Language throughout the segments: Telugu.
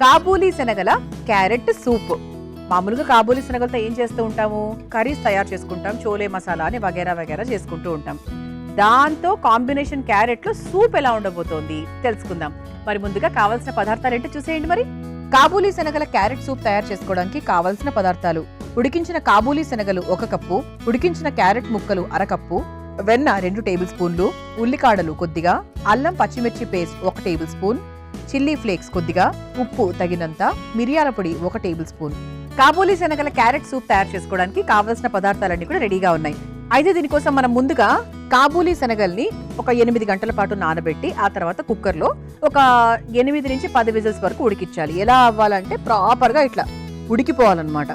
కాబూలీ శనగల క్యారెట్ సూప్. మామూలుగా కాబూలీ శనగలతో ఏం చేస్తూ ఉంటాము, కర్రీస్ తయారు చేసుకుంటాం, చోలే మసాలా అని వగేరా వగేరా చేసుకుంటూ ఉంటాం. దాంతో కాంబినేషన్ క్యారెట్ లో సూప్ ఎలా ఉండబోతోంది తెలుసుకుందాం. మరి ముందుగా కావాల్సిన పదార్థాలు ఏంటో చూసేయండి. మరి కాబూలీ శనగల క్యారెట్ సూప్ తయారు చేసుకోవడానికి కావాల్సిన పదార్థాలు: ఉడికించిన కాబూలీ శనగలు 1 కప్పు, ఉడికించిన క్యారెట్ ముక్కలు 1/2 కప్పు, వెన్న 2 టేబుల్ స్పూన్లు, ఉల్లికాడలు కొద్దిగా, అల్లం పచ్చిమిర్చి paste 1 tablespoon, chilli flakes కొద్దిగా, ఉప్పు తగినంత, మిరియాల పొడి 1 టేబుల్ స్పూన్. కాబూలీ శనగల క్యారెట్ సూప్ తయారు చేసుకోవడానికి కావాల్సిన పదార్థాలన్నీ కూడా రెడీగా ఉన్నాయి. అయితే దీనికోసం మనం ముందుగా కాబూలీ శనగల్ని ఒక 8 గంటల పాటు నానబెట్టి ఆ తర్వాత కుక్కర్లో ఒక 8 నుంచి 10 విజిల్స్ వరకు ఉడికించాలి. ఎలా అవ్వాలంటే ప్రాపర్గా ఇట్లా ఉడికిపోవాలన్నమాట.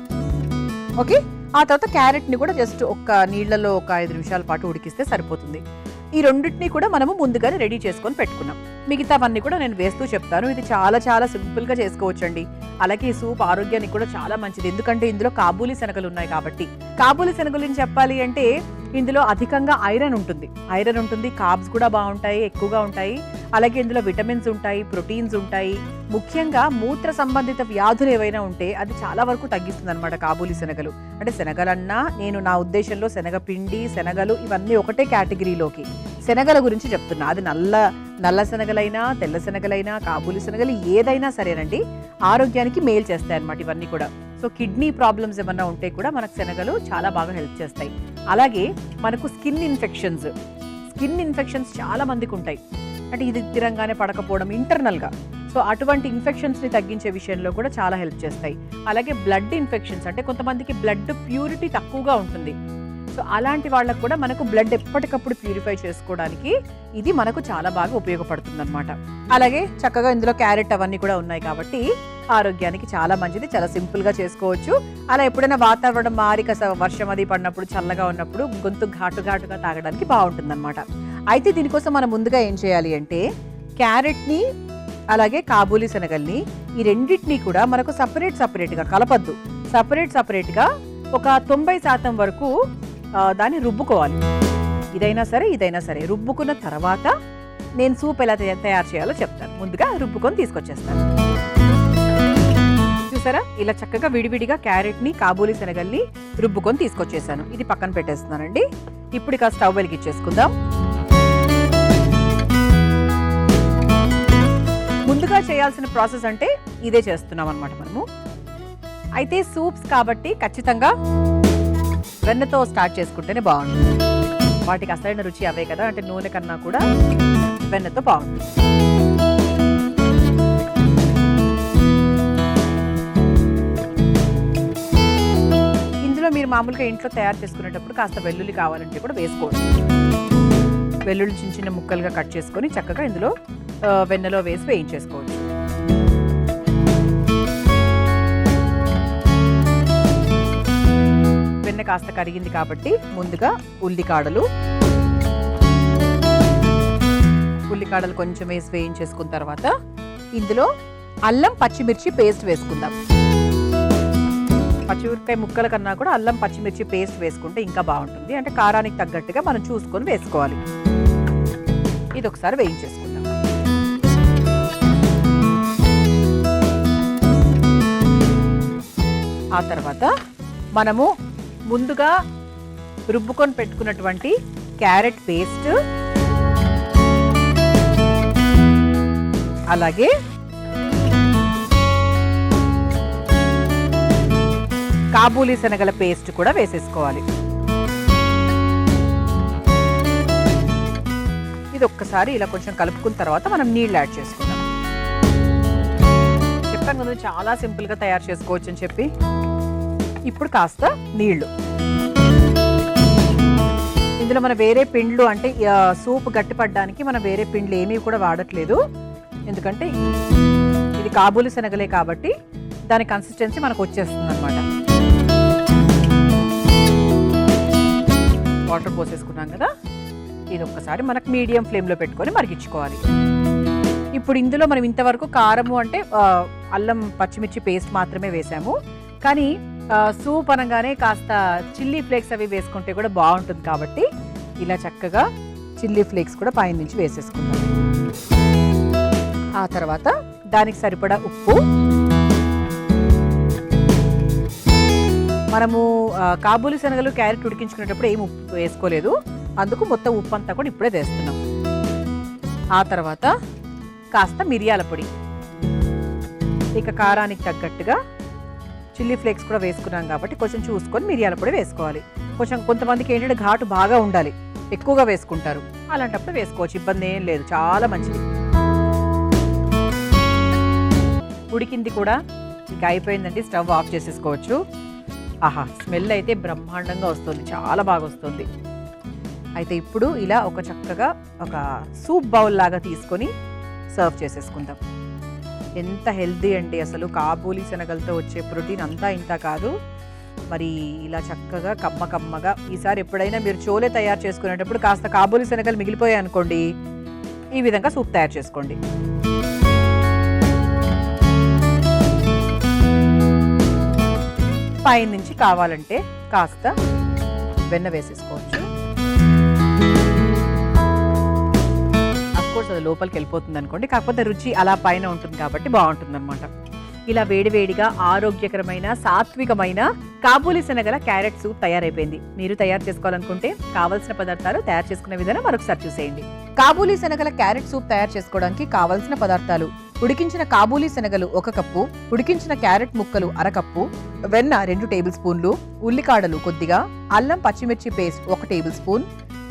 ఓకే, ఆ తర్వాత క్యారెట్ ని కూడా జస్ట్ ఒక నీళ్లలో ఒక 5 నిమిషాల పాటు ఉడికిస్తే సరిపోతుంది. ఈ రెండింటిని కూడా మనము ముందుగానే రెడీ చేసుకొని పెట్టుకున్నాం. మిగతావన్నీ కూడా నేను వేస్తూ చెప్తాను. ఇది చాలా చాలా సింపుల్ గా చేసుకోవచ్చండి. అలాగే ఈ సూప్ ఆరోగ్యానికి కూడా చాలా మంచిది, ఎందుకంటే ఇందులో కాబూలీ శనగలు ఉన్నాయి కాబట్టి. కాబూలీ శనగలు చెప్పాలి అంటే ఇందులో అధికంగా ఐరన్ ఉంటుంది, కార్బ్స్ కూడా బాగుంటాయి, ఎక్కువగా ఉంటాయి. అలాగే ఇందులో విటమిన్స్ ఉంటాయి, ప్రోటీన్స్ ఉంటాయి. ముఖ్యంగా మూత్ర సంబంధిత వ్యాధులు ఏవైనా ఉంటే అది చాలా వరకు తగ్గిస్తుంది అనమాట కాబూలీ శనగలు. అంటే శనగలన్నా నేను నా ఉద్దేశంలో శనగపిండి, శనగలు ఇవన్నీ ఒకటే కేటగిరీలోకి. శనగల గురించి చెప్తున్నా. అది నల్ల శనగలైనా, తెల్ల శనగలైనా, కాబూలీ శనగలు ఏదైనా సరేనండి, ఆరోగ్యానికి మేలు చేస్తాయి అన్నమాట ఇవన్నీ కూడా. సో కిడ్నీ ప్రాబ్లమ్స్ ఏమన్నా ఉంటే కూడా మనకు శనగలు చాలా బాగా హెల్ప్ చేస్తాయి. అలాగే మనకు స్కిన్ ఇన్ఫెక్షన్స్ చాలా మందికి ఉంటాయి. అంటే ఇది తిరంగానే పడకపోవడం ఇంటర్నల్గా. సో అటువంటి ఇన్ఫెక్షన్స్ని తగ్గించే విషయంలో కూడా చాలా హెల్ప్ చేస్తాయి. అలాగే బ్లడ్ ఇన్ఫెక్షన్స్, అంటే కొంతమందికి బ్లడ్ ప్యూరిటీ తక్కువగా ఉంటుంది. సో అలాంటి వాళ్ళకు కూడా మనకు బ్లడ్ ఎప్పటికప్పుడు ప్యూరిఫై చేసుకోవడానికి ఇది మనకు చాలా బాగా ఉపయోగపడుతుంది అనమాట. అలాగే చక్కగా ఇందులో క్యారెట్ అవన్నీ కూడా ఉన్నాయి కాబట్టి ఆరోగ్యానికి చాలా మంచిది. చాలా సింపుల్ గా చేసుకోవచ్చు. అలా ఎప్పుడైనా వాతావరణం మారి వర్షం అది పడినప్పుడు, చల్లగా ఉన్నప్పుడు గొంతు ఘాటుగా తాగడానికి బాగుంటుంది అనమాట. అయితే దీనికోసం మనం ముందుగా ఏం చేయాలి అంటే క్యారెట్ ని అలాగే కాబూలీ శనగల్ని ఈ రెండింటినీ కూడా మనకు సపరేట్ గా కలపద్దు. సపరేట్ గా ఒక 90% వరకు దాన్ని రుబ్బుకోవాలి. ఇదైనా సరే రుబ్బుకున్న తర్వాత నేను సూప్ ఎలా తయారు చేయాలో చెప్తాను. ముందుగా రుబ్బుకొని తీసుకొచ్చేస్తాను. చూసారా, ఇలా చక్కగా విడివిడిగా క్యారెట్ ని, కాబూలీ శనగల్ని రుబ్బుకొని తీసుకొచ్చేసాను. ఇది పక్కన పెట్టేస్తున్నానండి. ఇప్పుడు ఇక స్టవ్ వెలిగించేసుకుందాం. ముందుగా చేయాల్సిన ప్రాసెస్ అంటే ఇదే చేస్తున్నాం అనమాట మనము. అయితే సూప్స్ కాబట్టి ఖచ్చితంగా వెన్నతో స్టార్ట్ చేసుకుంటేనే బాగుంటుంది. వాటికి అసలైన రుచి అవే కదా, అంటే నూనె కన్నా కూడా వెన్నతో బాగుంటుంది. ఇందులో మీరు మామూలుగా ఇంట్లో తయారు చేసుకునేటప్పుడు కాస్త వెల్లుల్లి కావాలంటే కూడా వేసుకోవచ్చు. వెల్లుల్లి చిన్న ముక్కలుగా కట్ చేసుకొని చక్కగా ఇందులో వెన్నలో వేసి వేయించేసుకోవచ్చు. వెన్న కాస్త కరిగింది కాబట్టి ముందుగా ఉల్లికాడలు కొంచెం వేసి వేయించేసుకున్న తర్వాత ఇందులో అల్లం పచ్చిమిర్చి పేస్ట్ వేసుకుందాం. పచ్చిమిరపకాయ ముక్కల కన్నా కూడా అల్లం పచ్చిమిర్చి పేస్ట్ వేసుకుంటే ఇంకా బాగుంటుంది. అంటే కారానికి తగ్గట్టుగా మనం చూసుకొని వేసుకోవాలి. ఇది ఒకసారి వేయించేసుకుందాం. ఆ తర్వాత మనము ముందుగా రుబ్బుకొని పెట్టుకున్నటువంటి క్యారెట్ పేస్ట్, అలాగే కాబూలీ శనగల పేస్ట్ కూడా వేసేసుకోవాలి. ఇది ఒక్కసారి ఇలా కొంచెం కలుపుకున్న తర్వాత మనం నీళ్ళు యాడ్ చేసుకుందాం. చెప్పాను కదా చాలా సింపుల్ గా తయారు చేసుకోవచ్చు అని చెప్పి. ఇప్పుడు కాస్త నీళ్లు. ఇందులో మనం వేరే పిండ్లు, అంటే సూప్ గట్టిపడడానికి మనం వేరే పిండ్లు ఏమీ కూడా వాడట్లేదు. ఎందుకంటే ఇది కాబూలీ శనగలే కాబట్టి దాని కన్సిస్టెన్సీ మనకు వచ్చేస్తుంది అనమాట. వాటర్ పోసేసుకున్నాం కదా, ఇది ఒక్కసారి మనకు మీడియం ఫ్లేమ్లో పెట్టుకొని మరిగించుకోవాలి. ఇప్పుడు ఇందులో మనం ఇంతవరకు కారము అంటే అల్లం పచ్చిమిర్చి పేస్ట్ మాత్రమే వేసాము. కానీ సూప్ అనగానే కాస్త చిల్లీ ఫ్లేక్స్ అవి వేసుకుంటే కూడా బాగుంటుంది కాబట్టి ఇలా చక్కగా చిల్లీ ఫ్లేక్స్ కూడా పైన నుంచి వేసేసుకుందాం. ఆ తర్వాత దానికి సరిపడా ఉప్పు, మనము కాబూలి శనగలు క్యారెట్ ఉడికించుకునేటప్పుడు ఏం ఉప్పు వేసుకోలేదు, అందుకు మొత్తం ఉప్పు అంతా కూడా ఇప్పుడే వేస్తున్నాం. ఆ తర్వాత కాస్త మిరియాల పొడి, ఇక కారానికి తగ్గట్టుగా చిల్లీ ఫ్లేక్స్ కూడా వేసుకున్నాం కాబట్టి కొంచెం చూసుకొని మిరియాల పొడి వేసుకోవాలి. కొంచెం కొంతమందికి ఏంటంటే ఘాటు బాగా ఉండాలి, ఎక్కువగా వేసుకుంటారు, అలాంటప్పుడు వేసుకోవచ్చు, ఇబ్బంది ఏం లేదు, చాలా మంచిది. ఉడికింది కూడా, ఇక అయిపోయిందండి, స్టవ్ ఆఫ్ చేసేసుకోవచ్చు. ఆహా, స్మెల్ అయితే బ్రహ్మాండంగా వస్తుంది, చాలా బాగా వస్తుంది. అయితే ఇప్పుడు ఇలా ఒక చక్కగా ఒక సూప్ బౌల్ లాగా తీసుకొని సర్వ్ చేసేసుకుందాం. ఎంత హెల్దీ అండి, అసలు కాబూలి శనగలతో వచ్చే ప్రోటీన్ అంతా ఇంత కాదు. మరి ఇలా చక్కగా కమ్మ కమ్మగా, ఈసారి ఎప్పుడైనా మీరు చోలే తయారు చేసుకునేటప్పుడు కాస్త కాబూలి శనగలు మిగిలిపోయాయి అనుకోండి, ఈ విధంగా సూప్ తయారు చేసుకోండి. పైనుంచి కావాలంటే కాస్త వెన్న వేసేసుకోవచ్చు. అఫ్కోర్స్ అది లోపలికి వెళ్ళిపోతుంది అనుకోండి, కాకపోతే రుచి అలా పైన ఉంటుంది కాబట్టి బాగుంటుంది అనమాట. ఇలా వేడివేడిగా ఆరోగ్యకరమైన సాత్వికమైన కాబూలి శనగల క్యారెట్ సూప్ తయారైపోయింది. మీరు తయారు చేసుకోవాలనుకుంటే కావలసిన పదార్థాలు తయారు చేసుకునే విధానం మరొకసారి చూసేయండి. కాబూలి శనగల క్యారెట్ సూప్ తయారు చేసుకోవడానికి కావలసిన పదార్థాలు: ఉడికించిన కాబూలి శనగలు 1 కప్పు, ఉడికించిన క్యారెట్ ముక్కలు 1/2 కప్పు, వెన్న 2 టేబుల్ స్పూన్లు, ఉల్లికాడలు కొద్దిగా, అల్లం పచ్చిమిర్చి paste 1 tablespoon,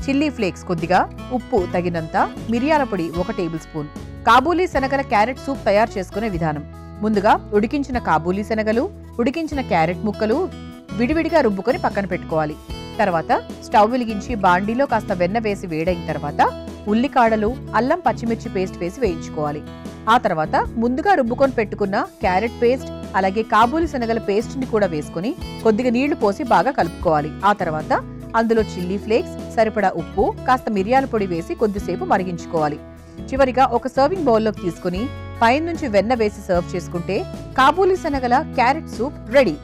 chilli flakes కొద్దిగా, ఉప్పు తగినంత, మిరియాల పొడి 1 టేబుల్ స్పూన్. కాబూలి శనగల క్యారెట్ సూప్ తయారు చేసుకునే విధానం: ముందుగా ఉడికించిన కాబూలి శనగలు, ఉడికించిన క్యారెట్ ముక్కలు విడివిడిగా రుబ్బుకొని పక్కన పెట్టుకోవాలి. తర్వాత స్టవ్ వెలిగించి బాండీలో కాస్త వెన్న వేసి వేడైన తర్వాత ఉల్లికాడలు, అల్లం పచ్చిమిర్చి పేస్ట్ వేసి వేయించుకోవాలి. ఆ తర్వాత ముందుగా రుబ్బుకొని పెట్టుకున్న క్యారెట్ పేస్ట్ అలాగే కాబూలి శనగల పేస్ట్ ని కూడా వేసుకుని కొద్దిగా నీళ్లు పోసి బాగా కలుపుకోవాలి. ఆ తర్వాత అందులో చిల్లీ ఫ్లేక్స్, సరిపడా ఉప్పు, కాస్త మిరియాల పొడి వేసి కొద్దిసేపు మరిగించుకోవాలి. చివరిగా ఒక సర్వింగ్ బౌల్లోకి తీసుకుని పైనుంచి వెన్న వేసి సర్వ్ చేసుకుంటే కాబూలి శనగల క్యారెట్ సూప్ రెడీ.